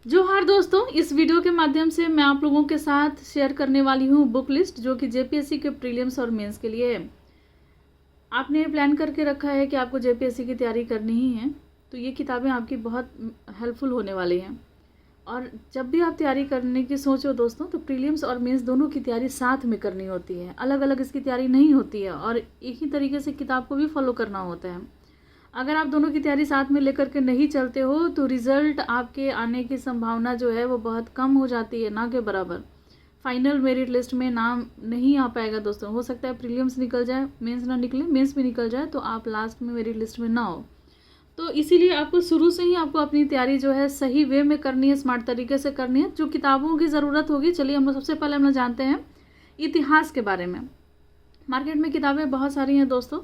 जोहार दोस्तों, इस वीडियो के माध्यम से मैं आप लोगों के साथ शेयर करने वाली हूँ बुक लिस्ट जो कि जेपीएससी के प्रीलिम्स और मेंस के लिए है। आपने प्लान करके रखा है कि आपको जेपीएससी की तैयारी करनी ही है, तो ये किताबें आपकी बहुत हेल्पफुल होने वाली हैं। और जब भी आप तैयारी करने की सोचो दोस्तों, तो प्रीलिम्स और मेंस दोनों की तैयारी साथ में करनी होती है, अलग अलग इसकी तैयारी नहीं होती है और एक ही तरीके से किताब को भी फॉलो करना होता है। अगर आप दोनों की तैयारी साथ में लेकर के नहीं चलते हो तो रिजल्ट आपके आने की संभावना जो है वो बहुत कम हो जाती है, ना के बराबर। फाइनल मेरिट लिस्ट में नाम नहीं आ पाएगा दोस्तों। हो सकता है प्रीलिम्स निकल जाए, मेंस ना निकले, मेंस भी निकल जाए तो आप लास्ट में मेरिट लिस्ट में ना हो। तो इसीलिए आपको शुरू से ही आपको अपनी तैयारी जो है सही वे में करनी है, स्मार्ट तरीके से करनी है। जो किताबों की ज़रूरत होगी, चलिए हम लोग सबसे पहले हम लोग जानते हैं इतिहास के बारे में। मार्केट में किताबें बहुत सारी हैं दोस्तों,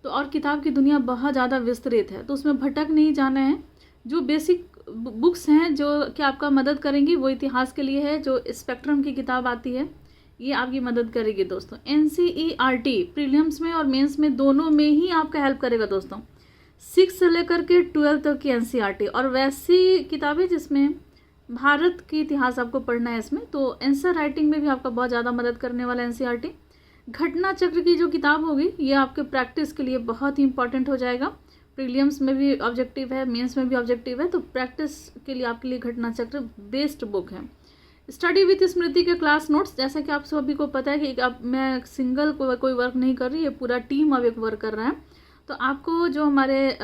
तो और किताब की दुनिया बहुत ज़्यादा विस्तृत है, तो उसमें भटक नहीं जाना है। जो बेसिक बुक्स हैं जो कि आपका मदद करेंगी वो इतिहास के लिए है। जो स्पेक्ट्रम की किताब आती है ये आपकी मदद करेगी दोस्तों। एनसीईआरटी प्रीलिम्स में और मेंस में दोनों में ही आपका हेल्प करेगा दोस्तों। 6 से लेकर के 12 तक की एनसीईआरटी और वैसी किताबें जिसमें भारत की इतिहास आपको पढ़ना है इसमें, तो आंसर राइटिंग में भी आपका बहुत ज़्यादा मदद करने वाला एनसीईआरटी। घटना चक्र की जो किताब होगी ये आपके प्रैक्टिस के लिए बहुत ही इंपॉर्टेंट हो जाएगा। प्रीलिम्स में भी ऑब्जेक्टिव है, मेंस में भी ऑब्जेक्टिव है, तो प्रैक्टिस के लिए आपके लिए घटना चक्र बेस्ट बुक है। स्टडी विथ स्मृति के क्लास नोट्स, जैसा कि आप सभी को पता है कि अब मैं सिंगल कोई वर्क नहीं कर रही है, पूरा टीम अब एक वर्क कर रहा है। तो आपको जो हमारे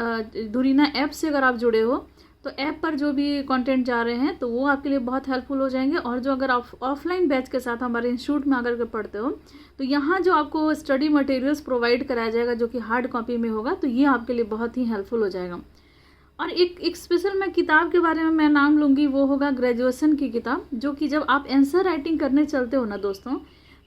धुरीना ऐप से अगर आप जुड़े हो तो ऐप पर जो भी कंटेंट जा रहे हैं तो वो आपके लिए बहुत हेल्पफुल हो जाएंगे। और जो अगर आप ऑफलाइन बैच के साथ हमारे इंस्टीट्यूट में आकर के पढ़ते हो तो यहाँ जो आपको स्टडी मटेरियल्स प्रोवाइड कराया जाएगा जो कि हार्ड कॉपी में होगा, तो ये आपके लिए बहुत ही हेल्पफुल हो जाएगा। और एक स्पेशल मैं किताब के बारे में मैं नाम लूँगी, वो होगा ग्रेजुएशन की किताब। जो कि जब आप आंसर राइटिंग करने चलते हो ना दोस्तों,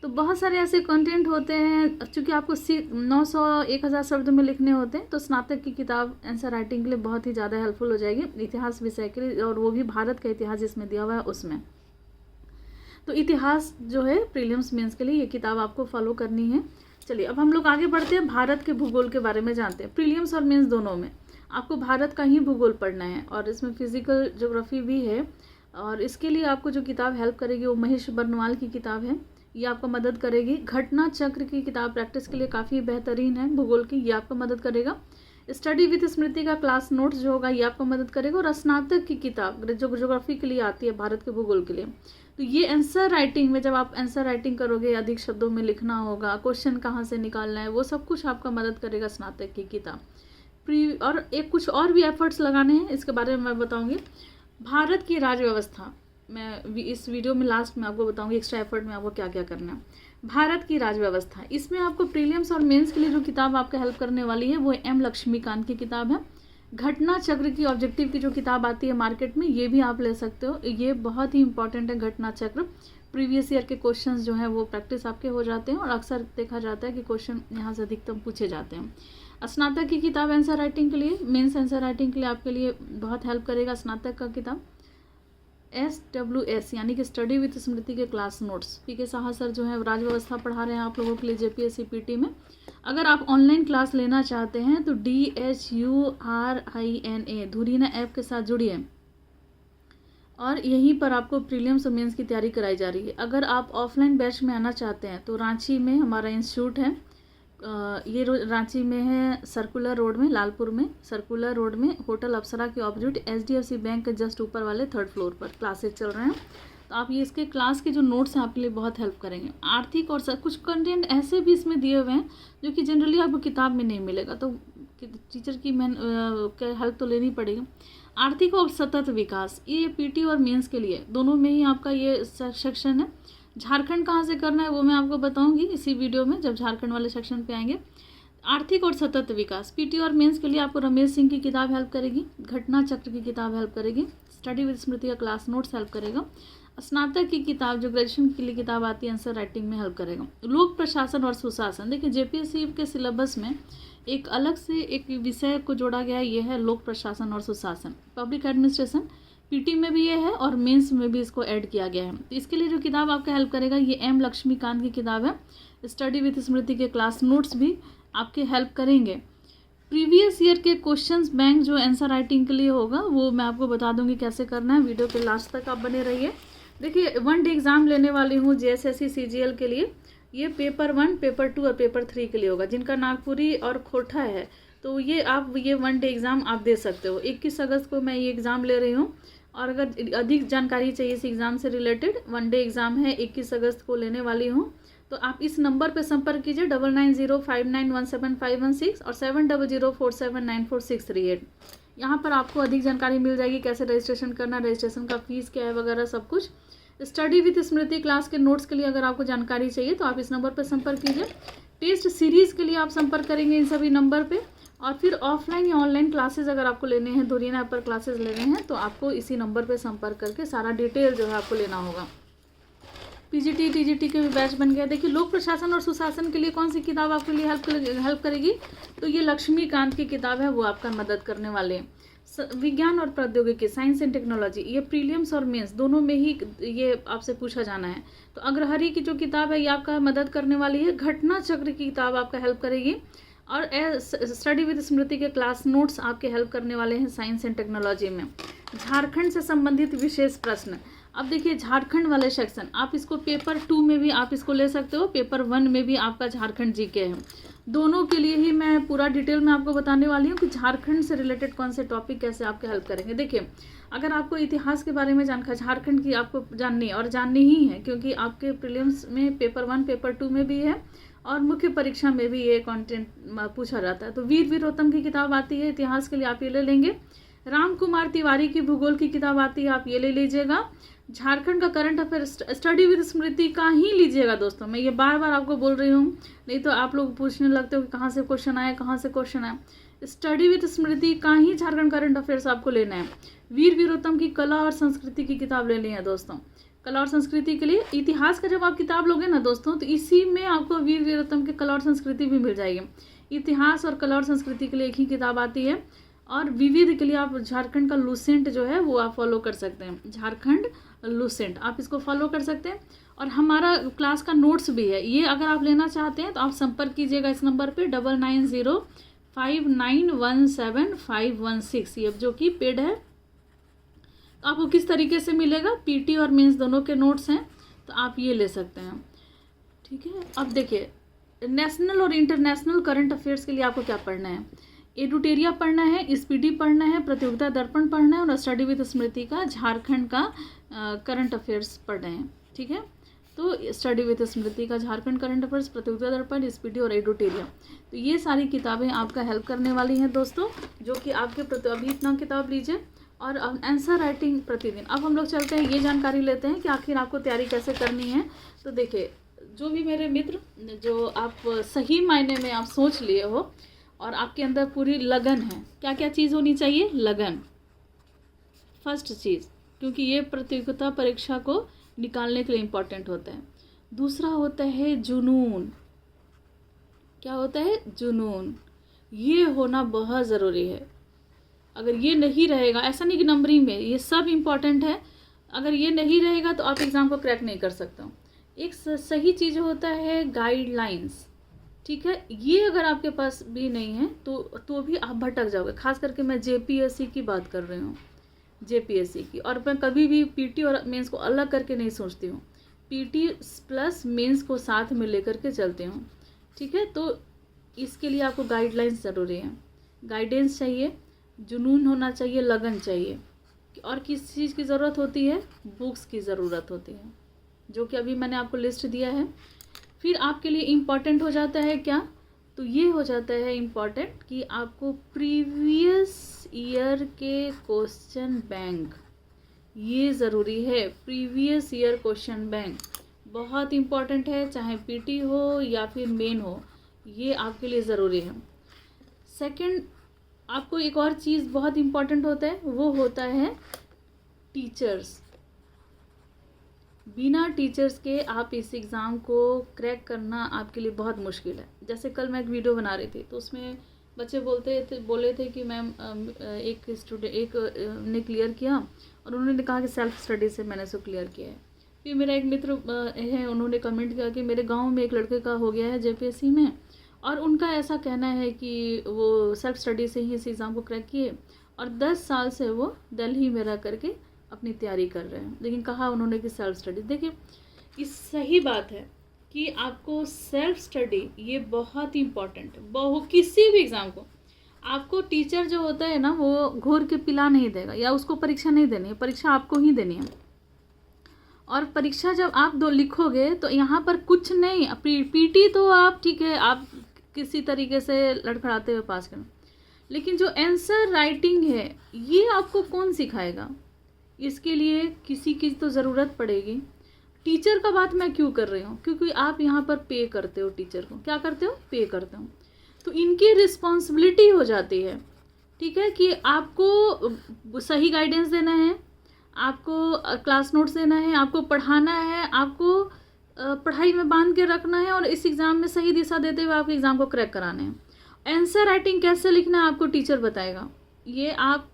तो बहुत सारे ऐसे कंटेंट होते हैं चूँकि आपको 900-1000 शब्द में लिखने होते हैं, तो स्नातक की किताब आंसर राइटिंग के लिए बहुत ही ज़्यादा हेल्पफुल हो जाएगी, इतिहास विषय के लिए, और वो भी भारत का इतिहास जिसमें दिया हुआ है उसमें। तो इतिहास जो है प्रीलिम्स मेंस के लिए ये किताब आपको फॉलो करनी है। चलिए अब हम लोग आगे बढ़ते हैं, भारत के भूगोल के बारे में जानते हैं। प्रीलिम्स और मेंस दोनों में आपको भारत का ही भूगोल पढ़ना है और इसमें फिजिकल ज्योग्राफी भी है। और इसके लिए आपको जो किताब हेल्प करेगी वो महेश बर्नवाल की किताब है, ये आपको मदद करेगी। घटना चक्र की किताब प्रैक्टिस के लिए काफ़ी बेहतरीन है भूगोल की, ये आपको मदद करेगा। स्टडी विथ स्मृति का क्लास नोट्स जो होगा ये आपको मदद करेगा। और स्नातक की किताब जो ज्योग्राफी के लिए आती है, भारत के भूगोल के लिए, तो ये आंसर राइटिंग में जब आप आंसर राइटिंग करोगे, अधिक शब्दों में लिखना होगा, क्वेश्चन कहाँ से निकालना है, वो सब कुछ आपका मदद करेगा स्नातक की किताब। और एक कुछ और भी एफर्ट्स लगाने हैं, इसके बारे में मैं बताऊँगी। भारत की राज्य व्यवस्था, मैं इस वीडियो में लास्ट में आपको बताऊंगी एक्स्ट्रा एफर्ट में आपको क्या क्या करना है। भारत की राज्य व्यवस्था, इसमें आपको प्रीलिम्स और मेंस के लिए जो किताब आपका हेल्प करने वाली है वो एम लक्ष्मीकांत की किताब है। घटना चक्र की ऑब्जेक्टिव की जो किताब आती है मार्केट में, ये भी आप ले सकते हो, ये बहुत ही इंपॉर्टेंट है। घटना चक्र प्रीवियस ईयर के क्वेश्चंस जो हैं वो प्रैक्टिस आपके हो जाते हैं और अक्सर देखा जाता है कि क्वेश्चन यहाँ से अधिकतम पूछे जाते हैं। स्नातक की किताब आंसर राइटिंग के लिए, मेंस आंसर राइटिंग के लिए आपके लिए बहुत हेल्प करेगा स्नातक का किताब। SWS यानी कि स्टडी विथ स्मृति के class notes, PK Saha sir जो है राज्य व्यवस्था पढ़ा रहे हैं आप लोगों के लिए JPSC PT में। अगर आप ऑनलाइन क्लास लेना चाहते हैं तो DHURINA धुरीना ऐप के साथ जुड़िए और यहीं पर आपको प्रीलिम्स और मेंस की तैयारी कराई जा रही है। अगर आप ऑफलाइन बैच में आना चाहते हैं तो रांची में हमारा इंस्टीट्यूट है, ये रांची में है, सर्कुलर रोड में, लालपुर में सर्कुलर रोड में, होटल अप्सरा के ऑपोजिट HDFC बैंक के जस्ट ऊपर वाले 3rd फ्लोर पर क्लासेस चल रहे हैं। तो आप ये इसके क्लास के जो नोट्स हैं आपके लिए बहुत हेल्प करेंगे। आर्थिक और कुछ कंटेंट ऐसे भी इसमें दिए हुए हैं जो कि जनरली आपको किताब में नहीं मिलेगा, तो टीचर की हेल्प तो लेनी पड़ेगी। आर्थिक और सतत विकास, ये PT और मेंस के लिए दोनों में ही आपका ये सेक्शन है। झारखंड कहाँ से करना है वो मैं आपको बताऊंगी इसी वीडियो में, जब झारखंड वाले सेक्शन पे आएंगे। आर्थिक और सतत विकास PT और मेंस के लिए आपको रमेश सिंह की किताब हेल्प करेगी। घटना चक्र की किताब हेल्प करेगी। स्टडी विद स्मृति का क्लास नोट्स हेल्प करेगा। स्नातक की किताब जो ग्रेजुएशन के लिए किताब आती है आंसर राइटिंग में हेल्प करेगा। लोक प्रशासन और सुशासन, देखिए JPSC के सिलेबस में एक अलग से एक विषय को जोड़ा गया है, ये है लोक प्रशासन और सुशासन, पब्लिक एडमिनिस्ट्रेशन। PT में भी ये है और मेंस में भी इसको ऐड किया गया है। तो इसके लिए जो किताब आपका हेल्प करेगा ये एम लक्ष्मीकांत की किताब है। स्टडी विथ स्मृति के क्लास नोट्स भी आपके हेल्प करेंगे। प्रीवियस ईयर के क्वेश्चंस बैंक जो आंसर राइटिंग के लिए होगा वो मैं आपको बता दूंगी कैसे करना है। वीडियो के लास्ट तक आप बने रहिए। देखिए 1 डे एग्ज़ाम लेने वाली हूँ JSSC CGL के लिए। ये पेपर 1, पेपर 2 और पेपर 3 के लिए होगा। जिनका नागपुरी और खोटा है तो ये आप ये 1 डे एग्ज़ाम आप दे सकते हो। 21 अगस्त को मैं ये एग्ज़ाम ले रही हूँ। और अगर अधिक जानकारी चाहिए इस एग्ज़ाम से रिलेटेड, 1 डे एग्ज़ाम है, 21 अगस्त को लेने वाली हूँ। तो आप इस नंबर पर संपर्क कीजिए 9905917516 और 7004794638। यहाँ पर आपको अधिक जानकारी मिल जाएगी कैसे रजिस्ट्रेशन करना, रजिस्ट्रेशन का फीस क्या है वगैरह सब कुछ। स्टडी विद स्मृति क्लास के नोट्स के लिए अगर आपको जानकारी चाहिए तो आप इस नंबर पर संपर्क कीजिए। टेस्ट सीरीज़ के लिए आप संपर्क करेंगे इन सभी नंबर पे। और फिर ऑफलाइन या ऑनलाइन क्लासेस अगर आपको लेने हैं, धुरियन ऐप पर क्लासेस लेने हैं तो आपको इसी नंबर पे संपर्क करके सारा डिटेल जो है आपको लेना होगा। PGT TGT के भी बैच बन गया। देखिए लोक प्रशासन और सुशासन के लिए कौन सी किताब आपके लिए हेल्प करेगी, तो ये लक्ष्मीकांत की किताब है, वो आपका मदद करने वाले हैं। विज्ञान और प्रौद्योगिकी, साइंस एंड टेक्नोलॉजी, ये प्रीलिम्स और मेंस दोनों में ही ये आपसे पूछा जाना है। तो अग्रहरी की जो किताब है ये आपका मदद करने वाली है। घटना चक्र की किताब आपका हेल्प करेगी। और स्टडी विद स्मृति के क्लास नोट्स आपके हेल्प करने वाले हैं साइंस एंड टेक्नोलॉजी में। झारखंड से संबंधित विशेष प्रश्न, अब देखिए झारखंड वाले सेक्शन आप इसको पेपर 2 में भी आप इसको ले सकते हो, पेपर 1 में भी आपका झारखंड GK है। दोनों के लिए ही मैं पूरा डिटेल में आपको बताने वाली हूँ कि झारखंड से रिलेटेड कौन से टॉपिक कैसे आपके हेल्प करेंगे। देखिए अगर आपको इतिहास के बारे में जानकारी झारखंड की आपको जाननी है और जाननी ही है, क्योंकि आपके प्रीलिम्स में पेपर 1 पेपर 2 में भी है और मुख्य परीक्षा में भी ये कंटेंट पूछा जाता है। तो वीर वीरोत्तम की किताब आती है इतिहास के लिए, आप ये ले लेंगे। राम कुमार तिवारी की भूगोल की किताब आती है, आप ये ले लीजिएगा। झारखंड का करंट अफेयर स्टडी विद स्मृति का ही लीजिएगा दोस्तों, मैं ये बार बार आपको बोल रही हूँ, नहीं तो आप लोग पूछने लगते हो कि कहाँ से क्वेश्चन आया, कहाँ से क्वेश्चन आया। स्टडी विद स्मृति का ही झारखंड करंट अफेयर्स आपको लेना है। वीर वीरोत्तम की कला और संस्कृति की किताब लेनी है दोस्तों। कला और संस्कृति के लिए इतिहास का जब आप किताब लोगे ना दोस्तों, तो इसी में आपको वीर वीरोत्तम की कला और संस्कृति भी मिल जाएगी। इतिहास और कला और संस्कृति के लिए एक ही किताब आती है। और विविध के लिए आप झारखंड का लूसेंट जो है वो आप फॉलो कर सकते हैं, झारखंड लूसेंट आप इसको फॉलो कर सकते हैं। और हमारा क्लास का नोट्स भी है, ये अगर आप लेना चाहते हैं तो आप संपर्क कीजिएगा इस नंबर पे 9905917516, ये जो कि पेड है। तो आपको किस तरीके से मिलेगा, PT और मेंस दोनों के नोट्स हैं, तो आप ये ले सकते हैं, ठीक है। अब देखिए नेशनल और इंटरनेशनल करंट अफेयर्स के लिए आपको क्या पढ़ना है, एडुटेरिया पढ़ना है, स्पीडी पढ़ना है, प्रतियोगिता दर्पण पढ़ना है और स्टडी विद स्मृति का झारखंड का करंट अफेयर्स पढ़ना है, ठीक है। तो स्टडी विद स्मृति का झारखंड करंट अफेयर्स, प्रतियोगिता दर्पण, स्पीडी और एडुटेरिया, तो ये सारी किताबें आपका हेल्प करने वाली हैं दोस्तों, जो कि आपके अभी इतना किताब लीजिए और आंसर राइटिंग प्रतिदिन। अब हम लोग चलते हैं, ये जानकारी लेते हैं कि आखिर आपको तैयारी कैसे करनी है। तो देखिए जो भी मेरे मित्र जो आप सही मायने में आप सोच लिए हो और आपके अंदर पूरी लगन है, क्या क्या चीज़ होनी चाहिए, लगन फर्स्ट चीज़, क्योंकि ये प्रतियोगिता परीक्षा को निकालने के लिए इम्पॉर्टेंट होता है। दूसरा होता है जुनून, क्या होता है, जुनून, ये होना बहुत ज़रूरी है। अगर ये नहीं रहेगा, ऐसा नहीं कि नंबरिंग में ये सब इम्पॉर्टेंट है, अगर ये नहीं रहेगा तो आप एग्ज़ाम को क्रैक नहीं कर सकते हो। एक सही चीज़ होता है गाइडलाइंस, ठीक है, ये अगर आपके पास भी नहीं है तो भी आप भटक जाओगे। खास करके मैं JPSC की बात कर रही हूँ, JPSC की, और मैं कभी भी PT और मेंस को अलग करके नहीं सोचती हूँ, PT प्लस मेंस को साथ में लेकर के चलती हूँ, ठीक है। तो इसके लिए आपको गाइडलाइंस ज़रूरी है, गाइडेंस चाहिए, जुनून होना चाहिए, लगन चाहिए। और किस चीज़ की ज़रूरत होती है, बुक्स की ज़रूरत होती है, जो कि अभी मैंने आपको लिस्ट दिया है। फिर आपके लिए इम्पॉर्टेंट हो जाता है क्या, तो ये हो जाता है इम्पॉर्टेंट कि आपको प्रीवियस ईयर के क्वेश्चन बैंक, ये ज़रूरी है। प्रीवियस ईयर क्वेश्चन बैंक बहुत इम्पॉर्टेंट है, चाहे PT हो या फिर मेन हो, ये आपके लिए ज़रूरी है। सेकंड, आपको एक और चीज़ बहुत इम्पॉर्टेंट होता है, वो होता है टीचर्स। बिना टीचर्स के आप इस एग्ज़ाम को क्रैक करना आपके लिए बहुत मुश्किल है। जैसे कल मैं एक वीडियो बना रही थी तो उसमें बच्चे बोले थे कि मैम एक ने क्लियर किया और उन्होंने कहा कि सेल्फ स्टडी से मैंने उसको क्लियर किया है। फिर मेरा एक मित्र है, उन्होंने कमेंट किया कि मेरे गांव में एक लड़के का हो गया है JPSC में और उनका ऐसा कहना है कि वो सेल्फ स्टडी से ही इस एग्ज़ाम को क्रैक किए और 10 साल से वो दिल्ली में रह करके अपनी तैयारी कर रहे हैं। लेकिन कहा उन्होंने कि सेल्फ स्टडी, देखिए इस सही बात है कि आपको सेल्फ स्टडी ये बहुत ही इम्पॉर्टेंट है। किसी भी एग्ज़ाम को आपको टीचर जो होता है ना वो घोर के पिला नहीं देगा या उसको परीक्षा नहीं देनी है, परीक्षा आपको ही देनी है। और परीक्षा जब आप दो लिखोगे तो यहाँ पर कुछ नहीं, पीटी तो आप ठीक है आप किसी तरीके से लड़खड़ाते हुए पास करें, लेकिन जो आंसर राइटिंग है ये आपको कौन सिखाएगा? इसके लिए किसी की तो ज़रूरत पड़ेगी। टीचर का बात मैं क्यों कर रही हूँ? क्योंकि आप यहाँ पर पे करते हो टीचर को, क्या करते हो? पे करते हो। तो इनकी रिस्पॉन्सिबिलिटी हो जाती है, ठीक है, कि आपको सही गाइडेंस देना है, आपको क्लास नोट्स देना है, आपको पढ़ाना है, आपको पढ़ाई में बांध के रखना है और इस एग्ज़ाम में सही दिशा देते हुए आपके एग्ज़ाम को क्रैक कराना है। आंसर राइटिंग कैसे लिखना है आपको टीचर बताएगा, ये आप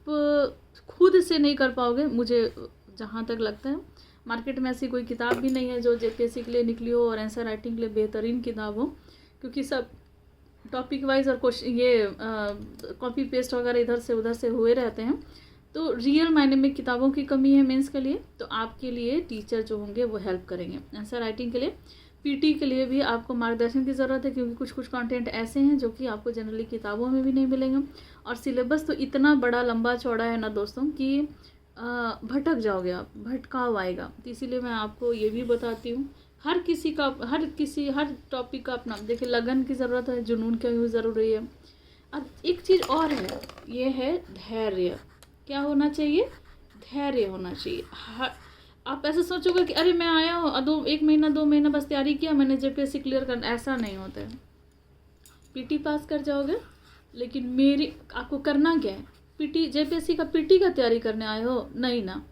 खुद से नहीं कर पाओगे। मुझे जहाँ तक लगता है मार्केट में ऐसी कोई किताब भी नहीं है जो जेपीएससी के लिए निकली हो और आंसर राइटिंग के लिए बेहतरीन किताब हो, क्योंकि सब टॉपिक वाइज और क्वेश्चन ये कॉपी पेस्ट वगैरह इधर से उधर से हुए रहते हैं। तो रियल मायने में किताबों की कमी है मेंस के लिए। तो आपके लिए टीचर जो होंगे वो हेल्प करेंगे। आंसर राइटिंग के लिए पीटी के लिए भी आपको मार्गदर्शन की ज़रूरत है, क्योंकि कुछ कंटेंट ऐसे हैं जो कि आपको जनरली किताबों में भी नहीं मिलेंगे और सिलेबस तो इतना बड़ा लंबा चौड़ा है ना दोस्तों कि भटक जाओगे आप, भटकाव आएगा। तो इसीलिए मैं आपको ये भी बताती हूँ हर टॉपिक का अपना देखिए लगन की ज़रूरत है, जुनून की भी ज़रूरी है। अब एक चीज़ और है, ये है धैर्य। क्या होना चाहिए? धैर्य होना चाहिए। आप ऐसे सोचोगे कि अरे मैं आया हूँ 1 महीना 2 महीना बस तैयारी किया मैंने जेपीएससी क्लियर करना, ऐसा नहीं होता है। पीटी पास कर जाओगे, लेकिन आपको करना क्या है? जेपीएससी का पीटी का तैयारी करने आए हो? नहीं ना,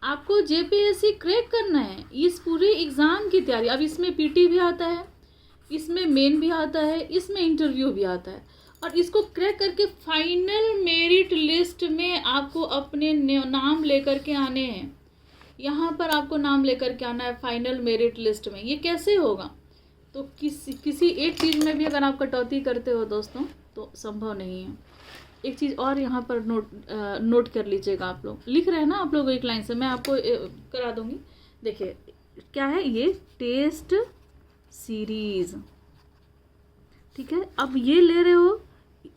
आपको जेपीएससी क्रैक करना है, इस पूरे एग्ज़ाम की तैयारी। अब इसमें पीटी भी आता है, इसमें मेन भी आता है, इसमें इंटरव्यू भी आता है और इसको क्रैक करके फाइनल मेरिट लिस्ट में आपको अपने नाम लेकर के आने हैं। यहाँ पर आपको नाम लेकर के आना है फाइनल मेरिट लिस्ट में। ये कैसे होगा? तो किसी एक चीज़ में भी अगर आप कटौती करते हो दोस्तों तो संभव नहीं है। एक चीज़ और यहाँ पर नोट कर लीजिएगा। आप लोग लिख रहे हैं ना, आप लोग एक लाइन से मैं आपको करा दूंगी। देखिए क्या है ये, टेस्ट सीरीज, ठीक है। अब ये ले रहे हो,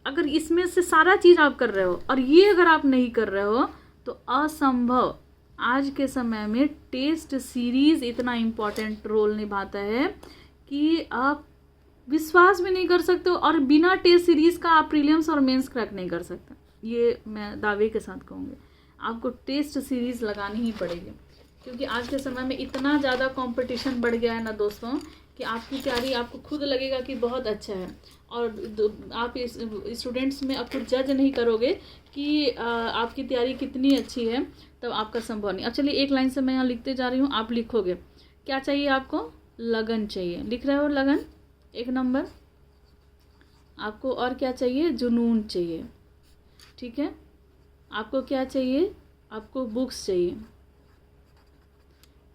अगर इसमें से सारा चीज़ आप कर रहे हो और ये अगर आप नहीं कर रहे हो तो असंभव। आज के समय में टेस्ट सीरीज इतना इम्पोर्टेंट रोल निभाता है कि आप विश्वास भी नहीं कर सकते हो और बिना टेस्ट सीरीज़ का आप प्रीलिम्स और मेंस क्रैक नहीं कर सकते। ये मैं दावे के साथ कहूँगी, आपको टेस्ट सीरीज़ लगानी ही पड़ेगी, क्योंकि आज के समय में इतना ज़्यादा कंपटीशन बढ़ गया है ना दोस्तों कि आपकी तैयारी आपको खुद लगेगा कि बहुत अच्छा है और आप इस स्टूडेंट्स में अब कुछ जज नहीं करोगे कि आपकी तैयारी कितनी अच्छी है, तब आपका संभव नहीं। अब चलिए एक लाइन से मैं यहाँ लिखते जा रही हूँ, आप लिखोगे। क्या चाहिए आपको? लगन चाहिए। लिख रहे हो लगन 1 नंबर। आपको और क्या चाहिए? जुनून चाहिए, ठीक है। आपको क्या चाहिए? आपको बुक्स चाहिए।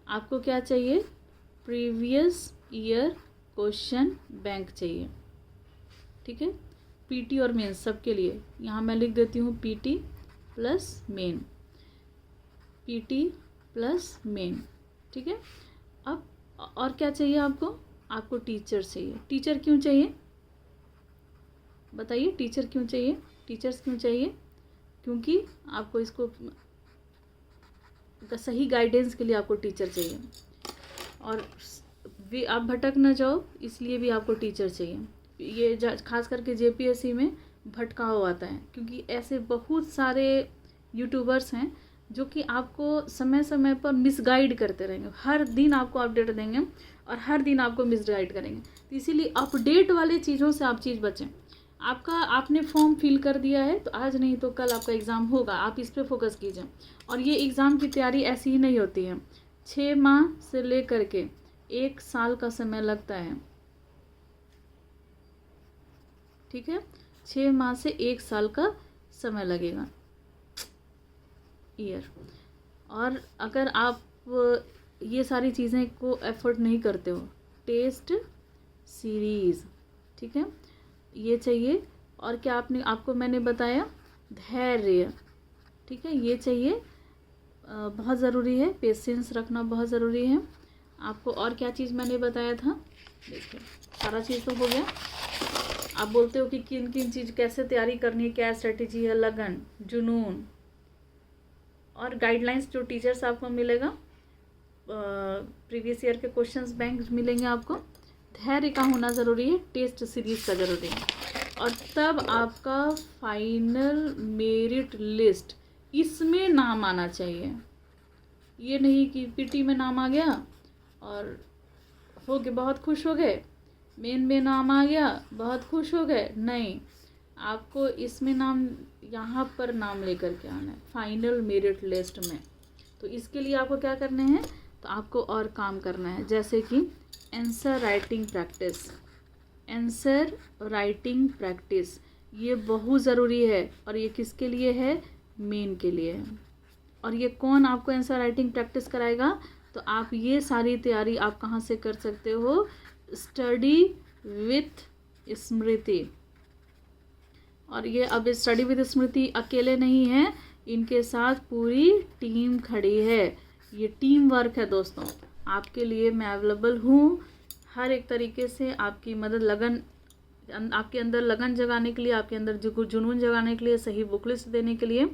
आपको क्या चाहिए? प्रीवियस ईयर क्वेश्चन बैंक चाहिए, ठीक है। पीटी और मेन सबके लिए यहाँ मैं लिख देती हूँ PT plus main, PT plus main, ठीक है। अब और क्या चाहिए आपको? आपको टीचर चाहिए। टीचर क्यों चाहिए बताइए? टीचर क्यों चाहिए? टीचर्स क्यों चाहिए? क्योंकि आपको इसको सही गाइडेंस के लिए आपको टीचर चाहिए और भी आप भटक ना जाओ, इसलिए भी आपको टीचर चाहिए। ये खास करके जेपीएससी में भटकाव आता है, क्योंकि ऐसे बहुत सारे यूट्यूबर्स हैं जो कि आपको समय समय पर मिसगाइड करते रहेंगे। हर दिन आपको अपडेट देंगे और हर दिन आपको मिसगाइड करेंगे। तो इसीलिए अपडेट वाले चीज़ों से आप बचें। आपने फॉर्म फिल कर दिया है तो आज नहीं तो कल आपका एग्ज़ाम होगा, आप इस पर फोकस कीजिए। और ये एग्ज़ाम की तैयारी ऐसी ही नहीं होती है, 6 माह से लेकर के 1 साल का समय लगता है, ठीक है। 6 माह से 1 साल का समय लगेगा ईयर। और अगर आप ये सारी चीज़ें को एफर्ट नहीं करते हो, टेस्ट सीरीज़, ठीक है, ये चाहिए। और क्या आपको मैंने बताया, धैर्य, ठीक है, ये चाहिए, बहुत ज़रूरी है, पेशेंस रखना बहुत ज़रूरी है आपको। और क्या चीज़ मैंने बताया था, देखिए सारा चीज़ तो हो गया। आप बोलते हो कि किन किन चीज़ कैसे तैयारी करनी है, क्या स्ट्रेटेजी है, लगन, जुनून, और गाइडलाइंस जो टीचर्स आपको मिलेगा, प्रीवियस ईयर के क्वेश्चंस बैंक मिलेंगे आपको। धैर्य का होना ज़रूरी है, टेस्ट सीरीज का ज़रूरी है। और तब आपका फाइनल मेरिट लिस्ट, इसमें नाम आना चाहिए। ये नहीं कि पीटी में नाम आ गया और हो गए बहुत खुश हो गए, मेन में नाम आ गया बहुत खुश हो गए, नहीं, आपको इसमें नाम, यहाँ पर नाम लेकर के आना है फाइनल मेरिट लिस्ट में। तो इसके लिए आपको क्या करने हैं, तो आपको और काम करना है, जैसे कि answer writing practice, answer writing practice ये बहुत ज़रूरी है। और ये किसके लिए है, मेन के लिए है। और ये कौन आपको आंसर राइटिंग प्रैक्टिस कराएगा, तो आप ये सारी तैयारी आप कहाँ से कर सकते हो, स्टडी विथ स्मृति। और ये अब स्टडी विद स्मृति अकेले नहीं है, इनके साथ पूरी टीम खड़ी है। ये टीम वर्क है दोस्तों, आपके लिए मैं अवेलेबल हूँ हर एक तरीके से, आपकी मदद, लगन, आपके अंदर लगन जगाने के लिए, आपके अंदर जुनून जगाने के लिए, सही बुक लिस्ट देने के लिए,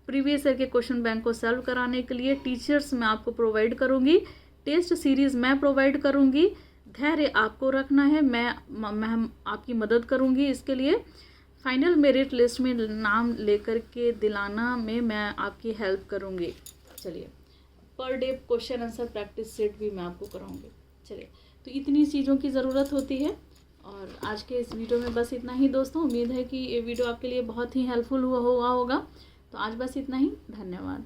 प्रीवियस ईयर के क्वेश्चन बैंक को सॉल्व कराने के लिए टीचर्स मैं आपको प्रोवाइड करूँगी, टेस्ट सीरीज़ मैं प्रोवाइड करूँगी। धैर्य आपको रखना है, मैं आपकी मदद करूँगी इसके लिए। फाइनल मेरिट लिस्ट में नाम लेकर के दिलाना में मैं आपकी हेल्प करूँगी। चलिए, per day question answer practice set भी मैं आपको कराऊँगी। चलिए, तो इतनी चीज़ों की ज़रूरत होती है। और आज के इस वीडियो में बस इतना ही दोस्तों। उम्मीद है कि ये वीडियो आपके लिए बहुत ही हेल्पफुल हुआ होगा। तो आज बस इतना ही, धन्यवाद।